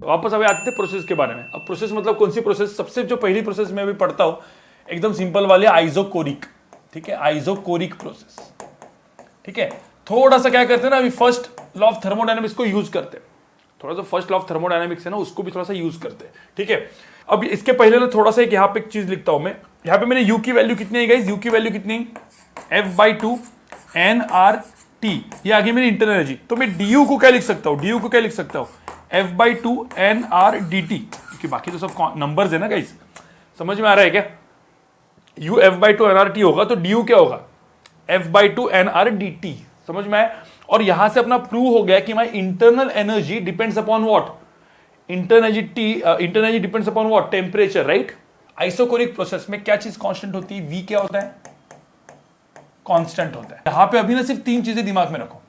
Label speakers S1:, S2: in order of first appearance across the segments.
S1: वापस अभी आते थे प्रोसेस के बारे में। अब प्रोसेस मतलब कौन सी प्रोसेस? सबसे जो पहली प्रोसेस मैं अभी पढ़ता हूं एकदम सिंपल वाली आइसोकोरिक, ठीक है, आइसोकोरिक प्रोसेस, ठीक है। थोड़ा सा क्या करते हैं ना, अभी फर्स्ट लॉ ऑफ थर्मोडायनामिक्स को यूज करते हैं, थोड़ा सा फर्स्ट लॉ ऑफ थर्मोडायनामिक्स है ना उसको भी थोड़ा सा यूज करते हैं, ठीक है। अब इसके पहले ना थोड़ा सा एक यहाँ पे एक चीज लिखता हूं मैं, यहाँ पे मैंने यू की वैल्यू कितनी है गाइस? यू की वैल्यू कितनी? F/2 nRT, ये आगे मेरी इंटरनल एनर्जी। तो मैं du को क्या लिख सकता हूं? du को क्या लिख सकता हूं? F/2 nRdt, क्योंकि बाकी तो सब नंबर्स है ना गाइस, समझ में आ रहा है क्या? u F/2 nRT होगा तो du क्या होगा? F/2 nRdt, समझ में आया? और यहां से अपना प्रूव हो गया कि my internal energy depends upon what? Internal energy depends upon what? Temperature, right. Isochoric process में क्या चीज कांस्टेंट होती है? v क्या होता है? कांस्टेंट होता है। यहां पे अभी ना सिर्फ तीन चीजें दिमाग में रखो,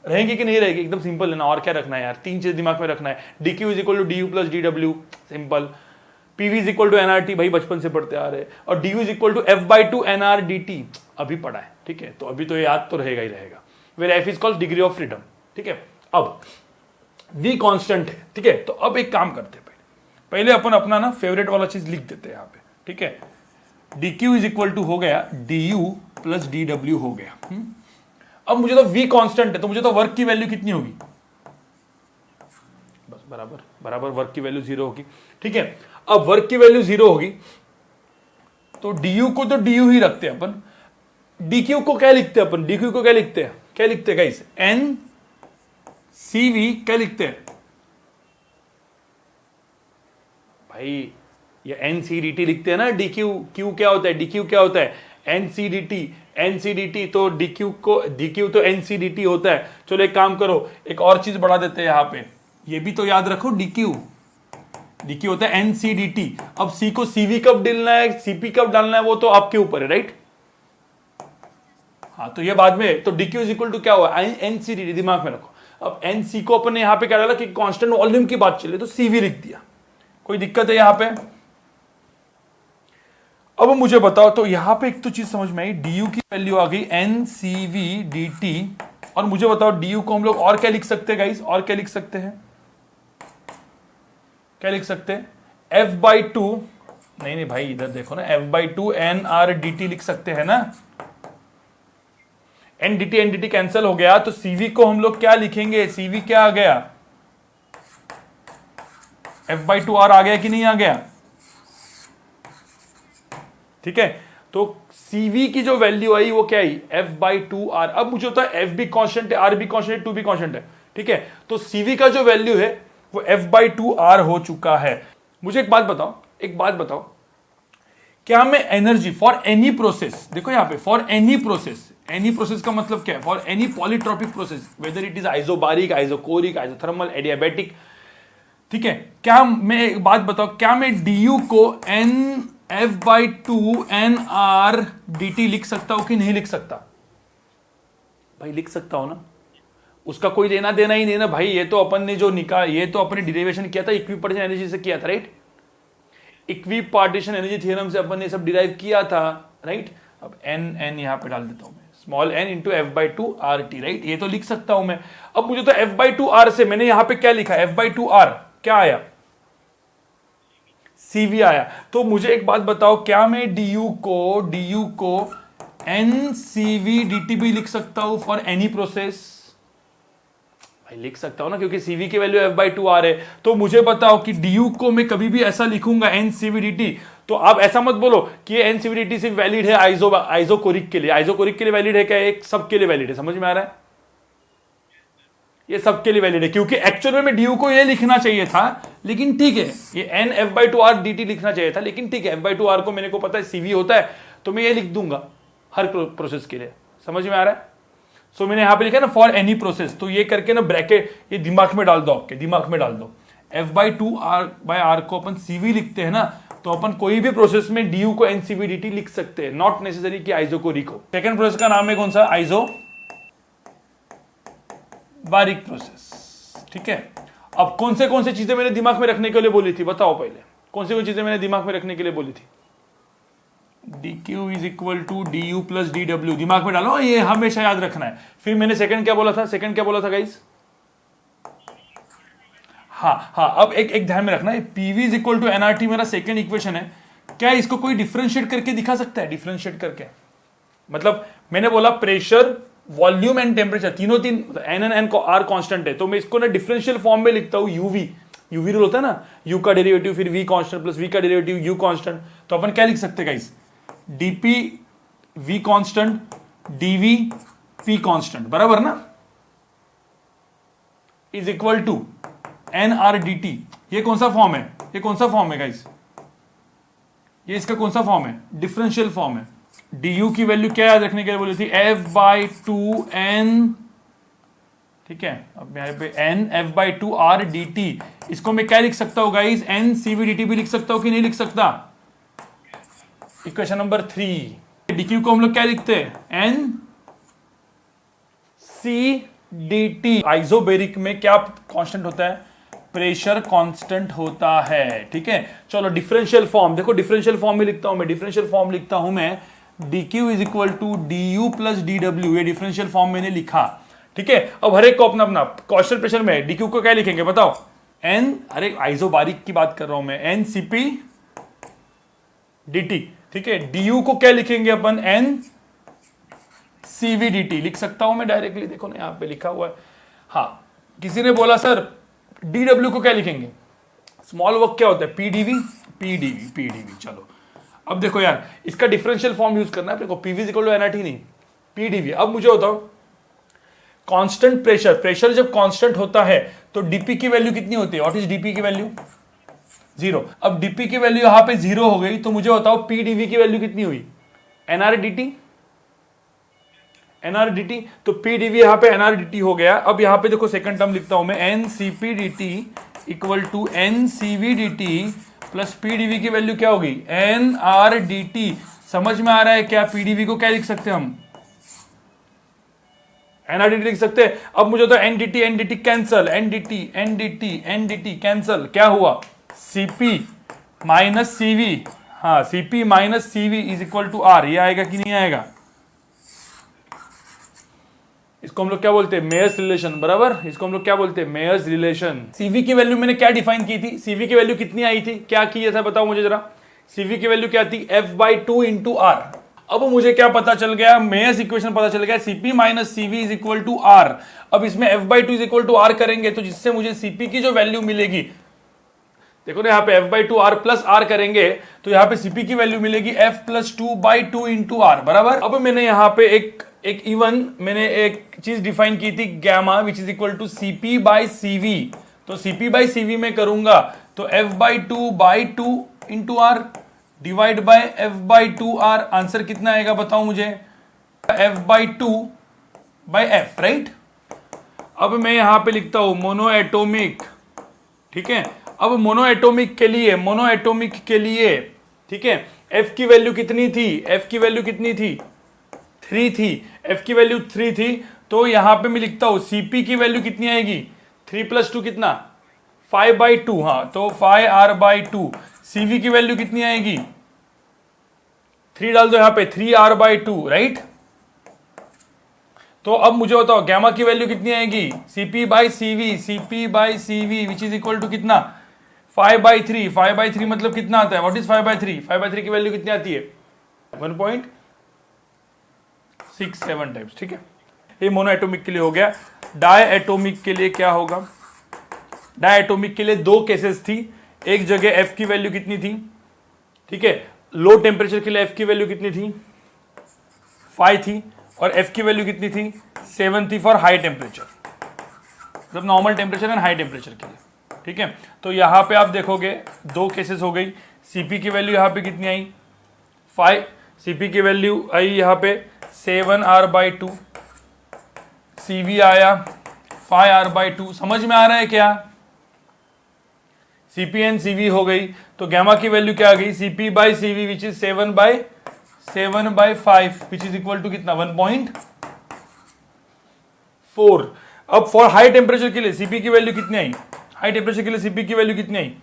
S1: रहेंगी कि नहीं रहेगी? एकदम सिंपल है ना, और क्या रखना है यार? तीन चीजें दिमाग में रखना है। dq is equal to du plus dw, simple. pv is equal to nRT, भाई बचपन से पढ़ते आ रहे। और du is equal to F/2 nRdt, अभी पढ़ा है, ठीक है, तो अभी तो ये याद तो रहेगा ही रहेगा। Where f is called degree of freedom, ठीक है। अब v कांस्टेंट है, ठीक है। तो अब एक काम करते हैं, पहले अपन अपना ना फेवरेट वाला चीज लिख देते हैं यहाँ पे, ठीक है। dq इज इक्वल टू हो गया du प्लस dw हो गया। अब मुझे तो v कांस्टेंट है, तो मुझे तो वर्क की वैल्यू कितनी होगी? बस बराबर बराबर वर्क की वैल्यू 0 होगी, ठीक है। अब वर्क की वैल्यू 0 होगी तो du को तो du ही रखते हैं अपन। dq को क्या लिखते हैं अपन? dq को क्या लिखते हैं? क्या लिखते हैं गाइस? n cv क्या लिखते हैं भाई? ये NCDT लिखते हैं ना। dq q क्या होता है? dq क्या होता है? NCDT तो dq तो NCDT होता है। चलो एक काम करो, एक और चीज बढ़ा देते हैं यहाँ पे, ये भी तो याद रखो, dq होता है NCDT। अब c को cv कब डालना है, cp कब डालना है, वो तो आपके ऊपर है, राइट। हाँ, तो ये बाद में, तो dq इज इक्वल टू क्या हुआ? NCDT, दिमाग में रखो। अब nc को अपन ने यहाँ पे क्या डाला कि कांस्टेंट वॉल्यूम की बात चले तो cv लिख दिया। कोई दिक्कत है यहाँ पे? अब मुझे बताओ, तो यहां पे एक तो चीज समझ में आई, du की वैल्यू आ गई NCV/dt। और मुझे बताओ du को हम लोग और क्या लिख सकते हैं गाइस? और क्या लिख सकते हैं? क्या लिख सकते हैं? F/2, नहीं भाई इधर देखो ना, F/2 nRdt लिख सकते हैं ना। NDT कैंसिल हो गया, तो CV को हम लोग क्या लिखेंगे? CV क्या आ गया? F/2 r आ गया कि नहीं आ गया? ठीक है, तो CV की जो वैल्यू आई वो क्या आई? F/2 r। अब मुझे होता है F भी कांस्टेंट है, R भी कांस्टेंट है, 2 भी कांस्टेंट है, ठीक है। तो CV का जो वैल्यू है वो F/2 r हो चुका है। मुझे एक बात बताओ, क्या मैं एनर्जी फॉर एनी प्रोसेस, देखो यहां पे फॉर एनी प्रोसेस का मतलब क्या है? For any polytropic process, whether it is isobaric, isochoric, isothermal, adiabatic, ठीक है। क्या मैं एक बात बताओ, क्या मैं du को F/2 nRdt लिख सकता हूं कि नहीं लिख सकता? भाई लिख सकता हूं ना, उसका कोई देना देना ही नहीं ना भाई। ये तो अपन ने जो ये तो अपने डिराइवेशन किया था इक्विपार्टीशन एनर्जी से किया था, राइट। इक्विपार्टीशन एनर्जी थ्योरम से अपन ने सब डिराइव किया था, राइट। अब n यहां पे डाल देता हूं मैं, small n into F/2 RT, right. ये तो लिख सकता हूं मैं। अब मुझे तो F/2 r से मैंने यहां पे क्या लिखा? F/2 r क्या आया? CV आया। तो मुझे एक बात बताओ, क्या मैं du को NCV/dt भी लिख सकता हूं फॉर एनी प्रोसेस? भाई लिख सकता हूं ना, क्योंकि CV की वैल्यू F/2 r है। तो मुझे बताओ कि du को मैं कभी भी ऐसा लिखूंगा NCV/dt, तो आप ऐसा मत बोलो कि ये NCV/dt सिर्फ वैलिड है आइसोकोरिक के लिए। आइसोकोरिक के लिए वैलिड है क्या? एक सबके लिए वैलिड है, समझ में आ रहा है? ये सबके लिए वैलिड है, क्योंकि एक्चुअल में du को ये लिखना चाहिए था, लेकिन ठीक है, ये n F/2 r dt लिखना चाहिए था, लेकिन ठीक है, F/2 r को मेरे को पता है CV होता है, तो मैं ये लिख दूंगा हर प्रोसेस के लिए। समझ में आ रहा है? सो मैंने यहां पे लिखा ना फॉर एनी प्रोसेस, तो ये करके ना ब्रैकेट ये दिमाग में डाल दो, आपके दिमाग में डाल दो। F/2 r को अपन CV लिखते हैं ना, तो अपन कोई भी प्रोसेस में du को NCV/dt लिख सकते हैं, नॉट नेसेसरी कि आइसोकोरिक हो। सेकंड प्रोसेस का नाम है कौन सा? आइसोबारिक प्रोसेस, ठीक है। अब कौन से चीजें मैंने दिमाग में रखने के लिए बोली थी? बताओ पहले, कौन चीजें मैंने दिमाग में रखने के लिए बोली थी? dq is equal to du plus dw, दिमाग में डालो, ये हमेशा याद रखना है। फिर मैंने सेकंड क्या बोला था? गाइस, हाँ, अब एक ध्यान में रखना, PV is equal to NRT मेरा सेकंड इक्वेशन है, क्या इसको कोई डिफरेंशिएट करके दिखा सकता है? डिफरेंशिएट करके मतलब मैंने बोला प्रेशर, वॉल्यूम एंड टेम्परेचर तीनों एन एन को आर कांस्टेंट है, तो मैं इसको ना डिफरेंशियल फॉर्म में लिखता हूं यूवी रूल होता है ना, यू का डेरिवेटिव फिर वी कांस्टेंट प्लस वी का डेरिवेटिव यू कांस्टेंट, तो अपन क्या लिख सकते हैं guys? DP V constant DV P constant, बराबर ना, is equal to N R D T. ये कौन सा फॉर्म है? ये कौन सा फॉर्म है गाइस? ये इसका कौन सा फॉर्म है? डिफरेंशियल फॉर्म है। डी की वैल्यू क्या याद रखने के लिए बोली थी? एफ बाई टू एन, ठीक है, अब यहाँ पे N F by two R D T, इसको मैं क्या लिख सकता हूं guys? N C V D T भी लिख सकता हूं कि नहीं लिख सकता? Equation number 3। डीक्यू को हम लोग क्या लिखते हैं? N C D T. Isobaric में क्या कांस्टेंट होता है? प्रेशर कांस्टेंट होता है, ठीक है। चलो डिफरेंशियल फॉर्म देखो, डिफरेंशियल फॉर्म में लिखता हूं मैं, डिफरेंशियल फॉर्म लिखता हूं मैं dq is equal to du plus dw, ये डिफरेंशियल फॉर्म मैंने लिखा, ठीक है। अब हर एक को अपना अपना कॉन्स्टेंट प्रेशर में dq को क्या लिखेंगे बताओ? n, अरे आइसोबारिक की बात कर रहा हूं मैं, n cp dt, ठीक है। du को क्या लिखेंगे अपन? n cv dt लिख सकता हूं मैं डायरेक्टली, देखो ना यहां पे लिखा हुआ है। हाँ, किसी ने बोला सर dw को क्या लिखेंगे? स्मॉल वर्क क्या होता है? pdv pdv pdv। चलो अब देखो यार, इसका डिफरेंशियल फॉर्म यूज करना है अपने को, पीवी इक्वल टू एनआरटी नहीं, पीडीवी। अब मुझे बताओ, कांस्टेंट प्रेशर, प्रेशर जब कांस्टेंट होता है तो डीपी की वैल्यू कितनी होती है? व्हाट इज डीपी की वैल्यू? 0। अब डीपी की वैल्यू यहां पे 0 हो गई, तो मुझे बताओ पीडीवी की वैल्यू कितनी हुई? एनआरडीटी, एनआरडीटी, तो पीडीवी यहां पे एनआरडीटी हो गया। अब यहां पे देखो सेकंड टर्म लिखता हूं मैं, NCPDT equal to NCVDT plus PDV की वैल्यू क्या होगी? N R D T. समझ में आ रहा है क्या? पीडीवी को क्या लिख सकते हैं हम? एनआरडीटी लिख सकते हैं। अब मुझे तो NDT NDT cancel, NDT NDT NDT cancel, क्या हुआ? सीपी माइनस सीवी, हाँ CP minus CV is equal to R. ये आएगा कि नहीं आएगा? इसको हम लोग क्या बोलते हैं? मेयर्स रिलेशन, बराबर। इसको हम लोग क्या बोलते हैं? Mayer's relation. सीवी की वैल्यू मैंने क्या डिफाइन की थी? सीवी की वैल्यू कितनी आई थी? क्या किया था बताओ मुझे जरा। सीवी की वैल्यू क्या थी? F by two into R. अब मुझे क्या पता चल गया? मेयर्स इक्वेशन पता चल गया, CP minus CV is equal to R. अब इसमें F by two is equal to R करेंगे तो जिससे मुझे सीपी की जो वैल्यू मिलेगी, देखो ना यहाँ पे F by two R plus R करेंगे तो यहाँ पे सीपी की वैल्यू मिलेगी F plus two by two into R, बराबर। अब मैंने यहाँ पे एक इवन मैंने एक चीज डिफाइन की थी, gamma which is equal to CP by CV. तो सीपी बाई सीवी में करूंगा तो F by two into R divide by F by two R. Answer कितना आएगा बताओ मुझे? F by two by F, right. अब मैं यहां पे लिखता हूं मोनो एटोमिक, ठीक है। अब मोनो एटोमिक के लिए, ठीक है, एफ की वैल्यू कितनी थी? एफ की वैल्यू कितनी थी? 3 थी। एफ की वैल्यू 3 थी, तो यहां पे मैं लिखता हूं सीपी की वैल्यू कितनी आएगी? 3 प्लस 2 कितना? 5 बाई 2, हाँ तो 5 आर बाई 2। सीवी की वैल्यू कितनी आएगी? 3 डाल दो यहां पे, 3 आर बाई 2, राइट। तो अब मुझे बताओ गैमा की वैल्यू कितनी आएगी? CP by CV which is equal to कितना? 5 बाई 3। 5 बाई 3 मतलब कितना आता है? What is 5 by 3? 5 बाई 3 की वैल्यू कितनी आती है? 1.67 टाइम्स, ठीक है। ये मोनो एटोमिक के लिए हो गया। डाई एटोमिक के लिए क्या होगा? डाई एटोमिक के लिए 2 केसेस थी। एक जगह एफ की वैल्यू कितनी थी? ठीक है, लो टेम्परेचर के लिए एफ की वैल्यू कितनी थी? 5 थी। और एफ की वैल्यू कितनी थी? 7 थी फॉर हाई टेम्परेचर, मतलब normal temperature and high temperature के लिए, ठीक है। तो यहां पे आप देखोगे 2 केसेस हो गई। सीपी की वैल्यू यहां पे कितनी आई? 5। सीपी की वैल्यू आई यहां पे 7 आर बाई 2। सीवी आया 5 आर बाई 2। समझ में आ रहा है क्या? सीपी एंड सीवी हो गई, तो गैमा की वैल्यू क्या आ गई? CP by CV which is 7 by 5 which is equal to कितना? 1.4। अब फॉर हाई टेम्परेचर के लिए सीपी की वैल्यू कितनी आई? हाई टेम्परेचर के लिए सीपी की वैल्यू कितनी आई?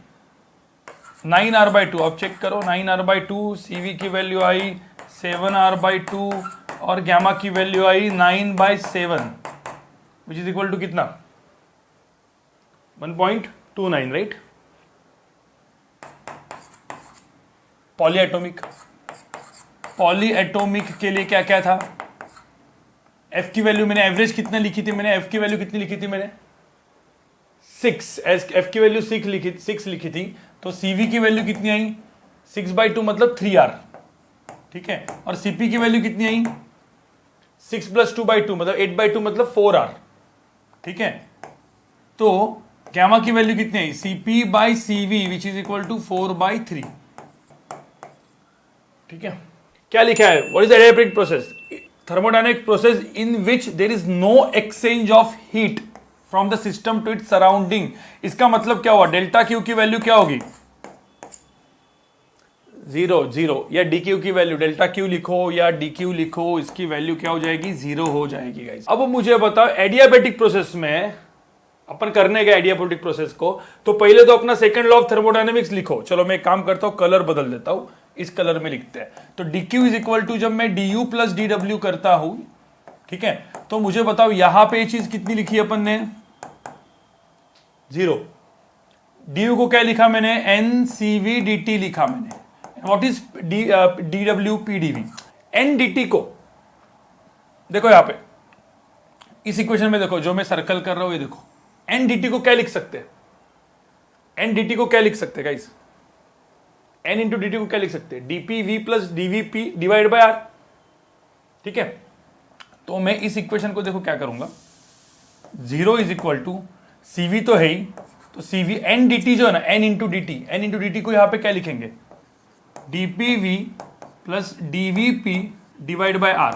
S1: 9 आर बाई 2। अब चेक करो, 9 आर बाई 2, सीवी की वैल्यू आई 7 आर बाई 2 और गैमा की वैल्यू आई 9 by 7 which is equal to कितना? 1.4। 29, राइट। पॉलीएटॉमिक, पॉलीएटॉमिक के लिए क्या क्या था? एफ की वैल्यू मैंने एवरेज कितना लिखी थी? मैंने एफ की वैल्यू कितनी लिखी थी? मैंने 6, एफ की वैल्यू 6 लिखी थी। तो सीवी की वैल्यू कितनी आई? 6/2 मतलब 3R, ठीक है। और सीपी की वैल्यू कितनी आई? 6 + 2/2 मतलब 8/2 मतलब 4R, ठीक है। तो गैमा की वैल्यू कितनी आई? CP/CV which is equal to 4/3, ठीक है। क्या लिखा है? What is adiabatic process? Thermodynamic process in which there is no exchange of heat from the system to its surrounding. इसका मतलब क्या हुआ? डेल्टा क्यू की वैल्यू क्या होगी? 0 या डी क्यू की वैल्यू, डेल्टा क्यू लिखो या डी क्यू लिखो, इसकी वैल्यू क्या हो जाएगी? 0 हो जाएगी गाइस। अब मुझे बताओ एडियाबैटिक प्रोसेस में अपन करने गए एडियाबैटिक प्रोसेस को, तो पहले तो अपना सेकंड लॉ ऑफ थर्मोडायनेमिक्स लिखो। चलो मैं एक काम करता हूं, कलर बदल देता हूं, इस कलर में लिखते हैं। तो dq इज इक्वल टू, जब मैं du प्लस dw करता हूं, ठीक है, तो मुझे बताओ यहां पे ये चीज कितनी लिखी अपन ने? 0। du को क्या लिखा मैंने? ncv dt लिखा मैंने। What is dw pdv? n dt को देखो यहां पे इस इक्वेशन में, देखो जो मैं सर्कल कर रहा हूं ये देखो, n dt को क्या लिख सकते हैं? n dt को क्या लिख सकते हैं गाइस? n इंटू dt को क्या लिख सकते हैं? dpv plus dvp divide by r, ठीक है। तो मैं इस इक्वेशन को देखो क्या करूंगा, 0 इज इक्वल टू cv तो है ही, तो cv n dt जो है ना, n इंटू dt को यहां पे क्या लिखेंगे? dpv plus dvp divide by r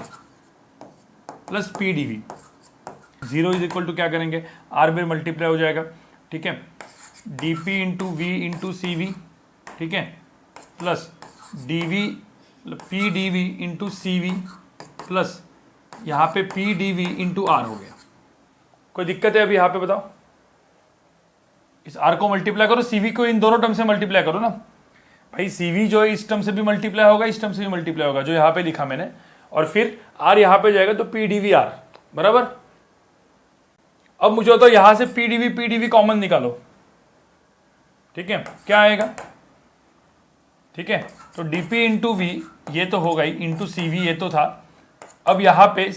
S1: plus pdv। 0 is equal to क्या करेंगे? r में मल्टीप्लाई हो जाएगा, ठीक है, dp into v into cv, ठीक है, plus dv pdv into cv plus यहां पे pdv इंटू r हो गया। कोई दिक्कत है अभी यहां पे? बताओ। इस r को मल्टीप्लाई करो, cv को इन दोनों टर्म से मल्टीप्लाई करो ना भाई। cv जो है इस टर्म से भी मल्टीप्लाई होगा, इस टर्म से भी मल्टीप्लाई होगा, जो यहां पे लिखा मैंने, और फिर r यहां पे जाएगा तो pdv r बराबर। अब मुझे बताओ यहां से pdv कॉमन निकालो, ठीक है, क्या आएगा? ठीक है, तो dp इंटू वी ये तो होगा ही, इंटू cv ये तो था। अब यहां पे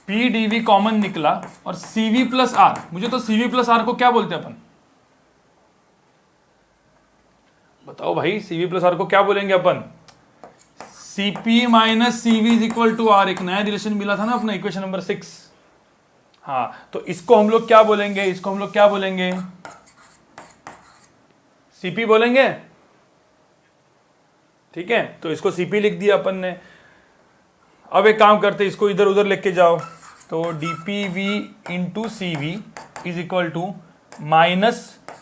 S1: pdv कॉमन निकला और cv प्लस r, मुझे तो cv प्लस r को क्या बोलते हैं अपन? बताओ भाई, cv प्लस r को क्या बोलेंगे अपन? cp minus cv is equal to r। एक नया रिलेशन मिला था ना अपना, इक्वेशन नंबर 6। हाँ, तो इसको हम लोग क्या बोलेंगे? इसको हम लोग क्या बोलेंगे? cp बोलेंगे, ठीक है। तो इसको cp लिख दिया अपन ने। अब एक काम करते, इसको इधर उधर लेके जाओ, तो dpv into cv is equal to minus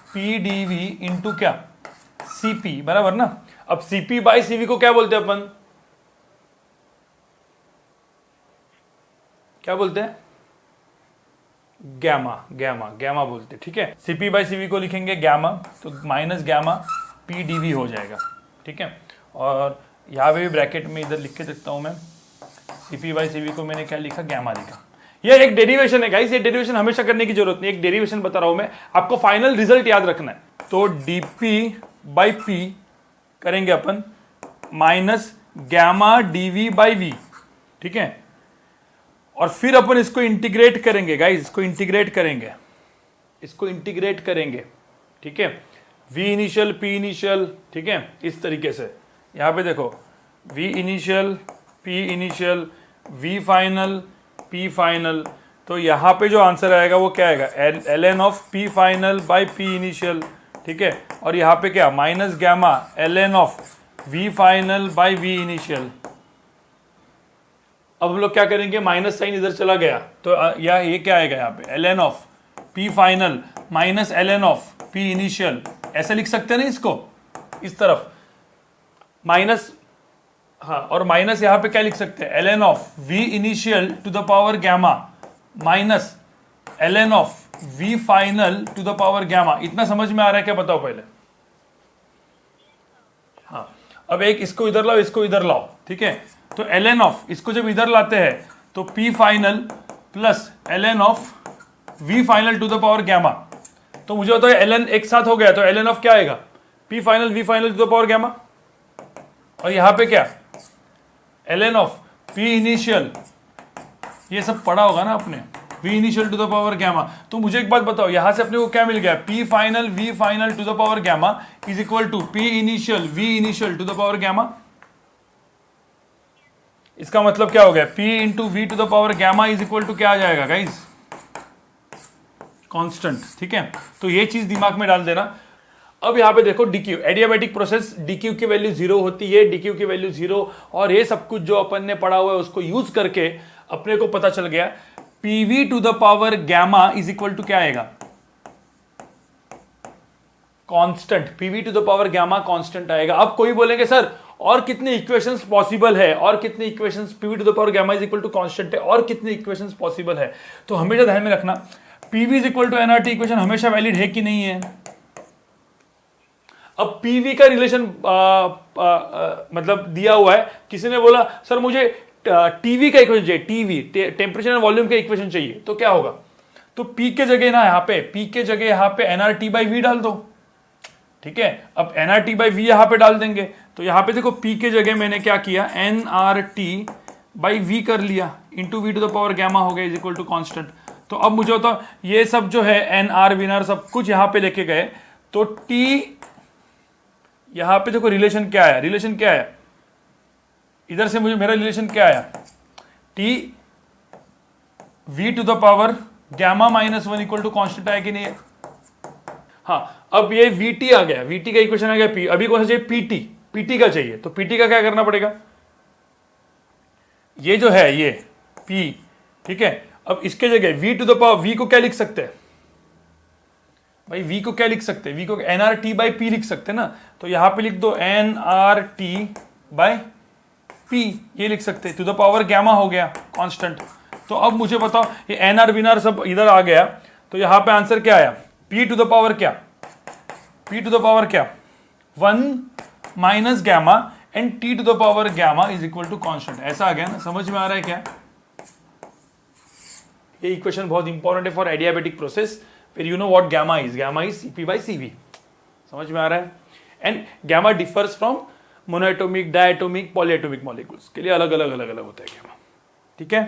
S1: pdv into क्या? cp, बराबर ना। अब cp बाई cv को क्या बोलते हैं अपन? क्या बोलते हैं? गैमा बोलते हैं, ठीक है। cp बाई cv को लिखेंगे गैमा, तो माइनस गैमा pdv हो जाएगा, ठीक है। और यहाँ पे भी ब्रैकेट में इधर लिख के देखता हूं मैं, cp बाई cv को मैंने क्या लिखा? गैमा लिखा। ये एक डेरिवेशन है गाइस, ये डेरिवेशन हमेशा करने की जरूरत नहीं, एक डेरिवेशन बता रहा हूं मैं, आपको फाइनल रिजल्ट याद रखना है। तो dp बाई p करेंगे अपन minus gamma dv by v, ठीक है। और फिर अपन इसको इंटीग्रेट करेंगे गाइस, इसको इंटीग्रेट करेंगे, ठीक है। v इनिशियल p इनिशियल, ठीक है, इस तरीके से। यहां पे देखो v initial p initial v final p final, तो यहां पे जो आंसर आएगा वो क्या आएगा? ln of p final by p initial, ठीक है। और यहां पे क्या? Minus gamma ln of v final by v initial. अब हम लोग क्या करेंगे? माइनस साइन इधर चला गया, तो ये क्या आएगा यहाँ पे? ln of p final minus ln of p initial, ऐसे लिख सकते हैं ना इसको, इस तरफ माइनस, हाँ, और माइनस यहां पे क्या लिख सकते हैं? ln of v initial to the power gamma minus ln of v final to the power gamma. इतना समझ में आ रहा है क्या? बताओ पहले। हाँ, अब एक इसको इधर लाओ, इसको इधर लाओ, ठीक है। तो ln ऑफ, इसको जब इधर लाते हैं तो p final plus ln of v final to the power gamma, तो मुझे बताओ ln एक साथ हो गया तो ln ऑफ क्या आएगा, p final v final to the power gamma, और यहां पे क्या ln ऑफ p इनिशियल, ये सब पढ़ा होगा ना आपने, v initial to the power gamma. तो मुझे एक बात बताओ, यहां से अपने को क्या मिल गया, p final v final to the power gamma is equal to p initial v initial to the power gamma. इसका मतलब क्या हो गया, p into V to the power gamma is equal to क्या आ जाएगा गाइज, कांस्टेंट। ठीक है, तो ये चीज दिमाग में डाल देना। अब यहां पे देखो डीक्यू, एडियाबैटिक प्रोसेस, डीक्यू की वैल्यू 0 होती है, डीक्यू की वैल्यू 0, और ये सब कुछ जो अपन ने पढ़ा हुआ है उसको यूज करके अपने को पता चल गया PV to the power gamma is equal to क्या आएगा, constant. PV to the power gamma constant आएगा। अब कोई बोलेंगे सर और कितने इक्वेशंस पॉसिबल है, और कितने equations PV to the power gamma is equal to constant है, और कितने इक्वेशंस पॉसिबल है। तो हमेशा ध्यान में रखना PV is equal to NRT equation हमेशा वैलिड है कि नहीं है। अब पीवी का रिलेशन मतलब दिया हुआ है, किसी ने बोला सर मुझे टीवी का इक्वेशन चाहिए, टीवी टेम्परेचर एंड वॉल्यूम का इक्वेशन चाहिए, तो क्या होगा, तो पी के जगह ना यहाँ पे, पी के जगह यहाँ पे एनआरटी बाई वी डाल दो। ठीक है, अब एनआरटी बाई वी यहां पे डाल देंगे, तो यहां पे देखो पी के जगह मैंने क्या किया, एनआरटी बाई वी कर लिया, into V to the power gamma हो गया इज इक्वल टू कांस्टेंट। तो अब मुझे बताओ ये सब जो है एन आर विनर सब कुछ यहां पे लेके गए, तो टी यहां पे देखो रिलेशन क्या आया, रिलेशन क्या आया, इधर से मुझे मेरा रिलेशन क्या आया, T V to the power gamma minus 1 equal to constant आया कि नहीं है। हाँ, अब ये Vt आ गया, Vt का इक्वेशन आ गया P, अभी कौन सा चाहिए Pt, Pt का चाहिए, तो Pt का क्या करना पड़ेगा, ये जो है ये P। ठीक है, अब इसके जगह V to the power, V को क्या लिख सकते हैं भाई, V को क्या लिख सकते हैं, V को nRT बाई P लिख सकते हैं ना, तो यहां पे लिख दो nRT बाई P, ये लिख सकते हैं, टू द पावर गैमा हो गया कांस्टेंट। तो अब मुझे बताओ ये nR बिनार सब इधर आ गया, तो यहां पे आंसर क्या आया, P टू द पावर क्या, P टू द पावर क्या 1 minus gamma and T to the power gamma is equal to constant. ऐसा आ गया ना, समझ में आ रहा है क्या। ये इक्वेशन बहुत इंपॉर्टेंट है फॉर एडियाबेटिक प्रोसेस, फिर you know what gamma is Cp by Cv, समझ में आ रहा है। And gamma differs from monoatomic, diatomic, polyatomic molecules के लिए अलग अलग होता है गैमा। ठीक है,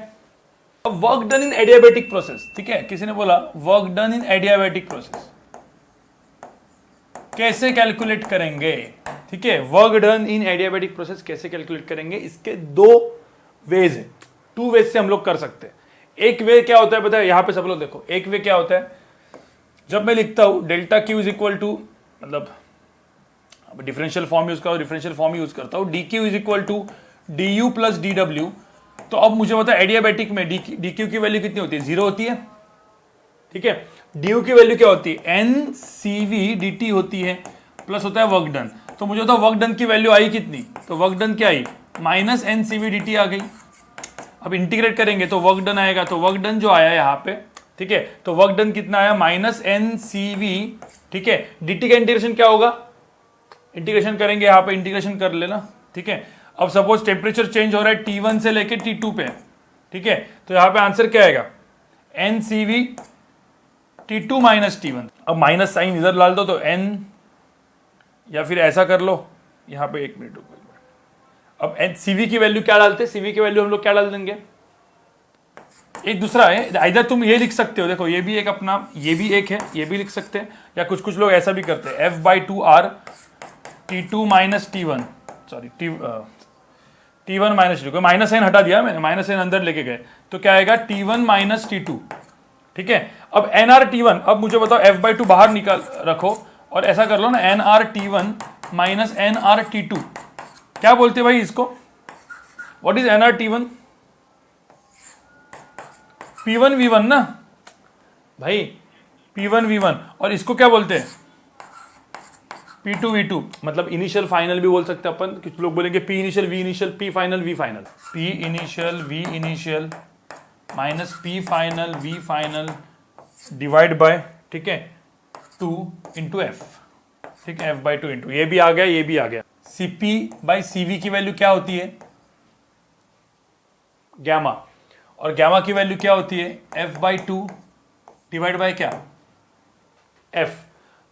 S1: अब work done in adiabatic process. ठीक है, किसी ने बोला work done in adiabatic process कैसे कैलकुलेट करेंगे। ठीक है, work done in adiabatic process कैसे कैलकुलेट करेंगे, इसके दो वेज है, 2 वेज से हम लोग कर सकते हैं। एक वे क्या होता है पता है, यहां पे सब लोग देखो, एक वे क्या होता है, जब मैं लिखता हूं delta Q is equal to, मतलब डिफरेंशियल फॉर्म यूज करो, डिफरेंशियल फॉर्म यूज करता हूं, D Q is equal to D U plus D W. तो अब मुझे पता है एडियाबेटिक में डी क्यू की वैल्यू कितनी होती है, 0 होती है। ठीक है, डी यू की वैल्यू क्या होती है, N C V D T होती है, प्लस होता है वर्क डन। तो मुझे होता है वर्क डन की वैल्यू आई कितनी, तो वर्क डन क्या आई, minus N C V D T आ गई। अब इंटीग्रेट करेंगे तो वर्क डन आएगा, तो वर्क डन जो आया यहाँ पे, ठीक है, तो वर्क डन कितना आया, माइनस एन सी वी। ठीक है, डी टी का इंटीग्रेशन क्या होगा, इंटीग्रेशन करेंगे यहाँ पे, इंटीग्रेशन कर लेना। ठीक है, अब सपोज टेम्परेचर चेंज हो रहा है T1 से लेके T2 पे। ठीक है, तो यहां पे आंसर क्या आएगा, NCV T2 माइनस T1। अब माइनस साइन इधर डाल दो तो N, या फिर ऐसा कर लो, यहां पे 1 मिनट रुको। अब CV की वैल्यू क्या डालते हैं, CV की वैल्यू हम लोग क्या डाल देंगे, एक दूसरा है, इधर तुम ये लिख सकते हो, देखो ये भी एक अपना, ये भी एक है, ये भी लिख सकते हैं, या कुछ कुछ लोग ऐसा भी करते हैं, F/2R T2 minus T1, sorry T1 minus T2, minus N हटा दिया मैंने, माइनस एन अंदर लेके गए, तो क्या आएगा T1 माइनस T2। ठीक है, अब NRT1, अब मुझे बताओ F/2 बाहर निकाल रखो और ऐसा कर लो ना, NRT1 माइनस NRT2, क्या बोलते भाई इसको, व्हाट इज NRT1, P1V1 ना भाई, P1V1, और इसको क्या बोलते हैं P2V2, मतलब इनिशियल फाइनल भी बोल सकते हैं अपन, कुछ लोग बोलेंगे P initial V initial P final V final, P initial V initial minus P final V final divide bye, ठीक है, 2 इंटू F। ठीक है, F/2 इंटू, ये भी आ गया, ये भी आ गया। Cp बाई CV की वैल्यू क्या होती है, गैमा, और गैमा की वैल्यू क्या होती है, F/2 डिवाइड बाय क्या, एफ।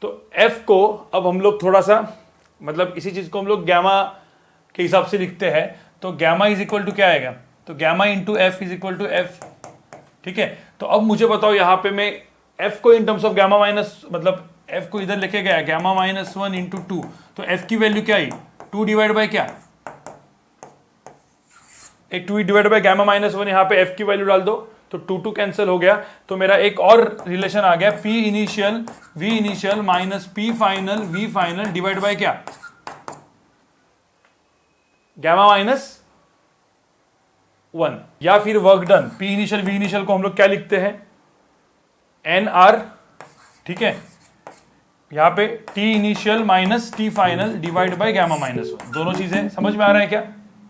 S1: तो एफ को अब हम लोग थोड़ा सा मतलब इसी चीज को हम लोग गैमा के हिसाब से लिखते हैं। तो गैमा इज इक्वल टू क्या आएगा, तो gamma into F is equal to F. ठीक है, तो अब मुझे बताओ यहां पे मैं एफ को in terms of gamma minus मतलब एफ को इधर लेके गया गैमा माइनस 1 इंटू 2, तो एफ की वैल्यू क्या आई 2 डिवाइड बाय क्या, एक 2 डिवाइड बाय गैमा माइनस 1, यहां पे एफ की वैल्यू डाल दो तो 2 कैंसिल हो गया। तो मेरा एक और रिलेशन आ गया P initial V initial minus P final V final divide by क्या, गैमा माइनस 1। या फिर work done, P initial V initial को हम लोग क्या लिखते हैं एन आर। ठीक है, यहां पे T initial minus T final divide by gamma minus 1। दोनों चीजें समझ में आ रहा है क्या।